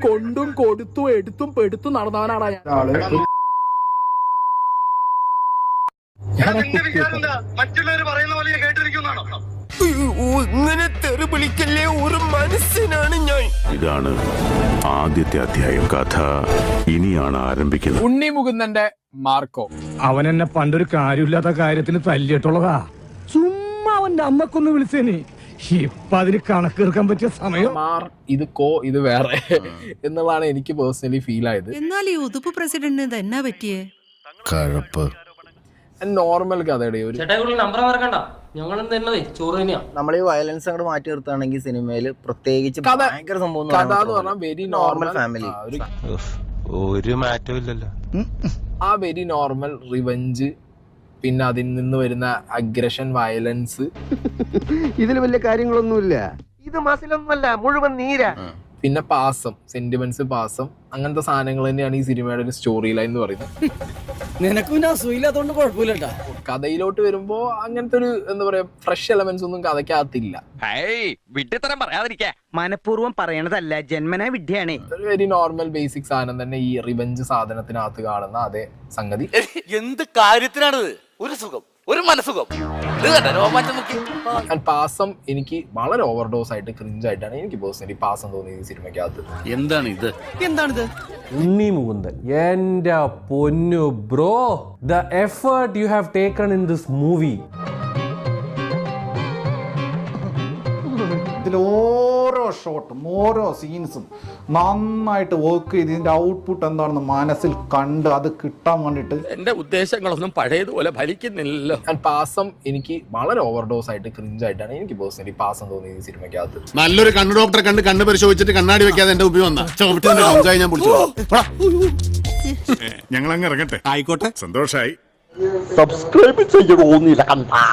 കൊണ്ടും കൊടുത്തും എടുത്തും പെടുത്തും നടന്നവനാണ് മറ്റുള്ളവർ പറയുന്ന പോലെ കേട്ടിരിക്കുന്നതാണോ? ഇങ്ങനെ തെറി വിളിക്കല്ലേ, ഒരു മനസ്സിനാണ് ഞാൻ. ഇതാണ് ആദ്യത്തെ അധ്യായം. കഥ ഇനിയാണ് ആരംഭിക്കുന്നത്. ഉണ്ണി മുകുന്ദന്റെ മാർക്കോ. അവൻ എന്നെ പണ്ടൊരു കാര്യമില്ലാത്ത കാര്യത്തിന് തല്ലിയിട്ടുള്ളതാ. ചുമ്മാ അവന്റെ അമ്മക്കൊന്ന് വിളിച്ചേനെ. ഇപ്പൊ അതിന് കണക്കെടുക്കാൻ പറ്റിയ സമയം. ഇത് വേറെ എന്നുള്ളതാണ് എനിക്ക് പേഴ്സണലി ഫീൽ ആയത്. എന്നാൽ ഈ ഉതുപ്പ് പ്രസിഡന്റിന് ഇത് എന്നാ പറ്റിയേ? കഴപ്പ് നോർമൽ കഥയുടെ ഒരു നമ്പർ മറക്കണ്ട, ഞങ്ങൾ ചോറ് തന്നെയാ. നമ്മൾ ഈ വയലൻസ് അങ്ങോട്ട് മാറ്റി നിർത്തുകയാണെങ്കിൽ സിനിമയിൽ പ്രത്യേകിച്ച് ഭയങ്കര സംഭവം കഥ എന്ന് പറഞ്ഞാൽ വെരി നോർമൽ ഫാമിലി, ഒരു മാറ്റവും ഇല്ലല്ലോ. ആ വെരി നോർമൽ റിവെഞ്ച്, പിന്നെ അതിൽ നിന്ന് വരുന്ന അഗ്രഷൻ, വയലൻസ്. ഇതിൽ വലിയ കാര്യങ്ങളൊന്നുമില്ല. ഇത് മസിലൊന്നുമല്ല, മുഴുവൻ നീരാ. പിന്നെ പാസം, സെന്റിമെന്റ്സ്, പാസം, അങ്ങനത്തെ സാധനങ്ങൾ തന്നെയാണ് ഈ സിനിമയുടെ ഒരു സ്റ്റോറി ലൈൻ എന്ന് പറയുന്നത്. നിനക്ക് പിന്നെ അസുഖമില്ലാത്തോണ്ട് കുഴപ്പമില്ലട്ടാ. കഥയിലോട്ട് വരുമ്പോ അങ്ങനത്തെ ഒരു എന്താ പറയാ ഫ്രഷ് എലമെന്റ്സ് ഒന്നും കഥയ്ക്കകത്തില്ല. മനഃപൂർവ്വം പറയണതല്ല, ജന്മനാ വിദ്യയാണേ. ഒരു വെരി നോർമൽ ബേസിക് സാധനം തന്നെ ഈ റിവെഞ്ച് സാധനത്തിനകത്ത് കാണുന്ന അതേ സംഗതി. എന്ത് കാര്യത്തിനാണിത്? ഒരു സുഖം, ഒരു മനസുഖം. പാസം എനിക്ക് വളരെ ഓവർഡോസ് ആയിട്ട് ക്രിഞ്ച് ആയിട്ടാണ് എനിക്ക് പേഴ്സണലി പാസം തോന്നിയത് ഈ സിനിമയ്ക്കകത്ത്. എന്താണിത്? ഉണ്ണി മുകുന്ദൻ, എന്റെ പൊന്നു bro, the effort you have taken in this movie. ഇതിൽ ഓരോ ഷോട്ടും ഓരോ സീൻസും നന്നായിട്ട് വർക്ക് ചെയ്ത് ഇതിന്റെ ഔട്ട്പുട്ട് എന്താണെന്ന് മനസ്സിൽ കണ്ട് അത് കിട്ടാൻ വേണ്ടിട്ട് എന്റെ ഉദ്ദേശങ്ങളൊന്നും പഴയതുപോലെ ഫലിക്കുന്നില്ലല്ലോ. പാസം എനിക്ക് വളരെ ഓവർഡോസ് ആയിട്ട് ക്രിഞ്ച് ആയിട്ടാണ് എനിക്ക് പേഴ്സണലി പാസം തോന്നിയത് ഈ സിനിമയ്ക്കകത്ത്. നല്ലൊരു കണ്ണു ഡോക്ടറെ കണ്ട് കണ്ണ് പരിശോധിച്ചിട്ട് കണ്ണാടി വെക്കാതെ എന്റെ ഉപയോഗം ഞങ്ങൾ അങ്ങ് ഇറങ്ങട്ടെ. ആയിക്കോട്ടെ, സന്തോഷായി. സബ്സ്ക്രൈബ് ചെയ്യണമെന്നില്ല കണ്ടാ.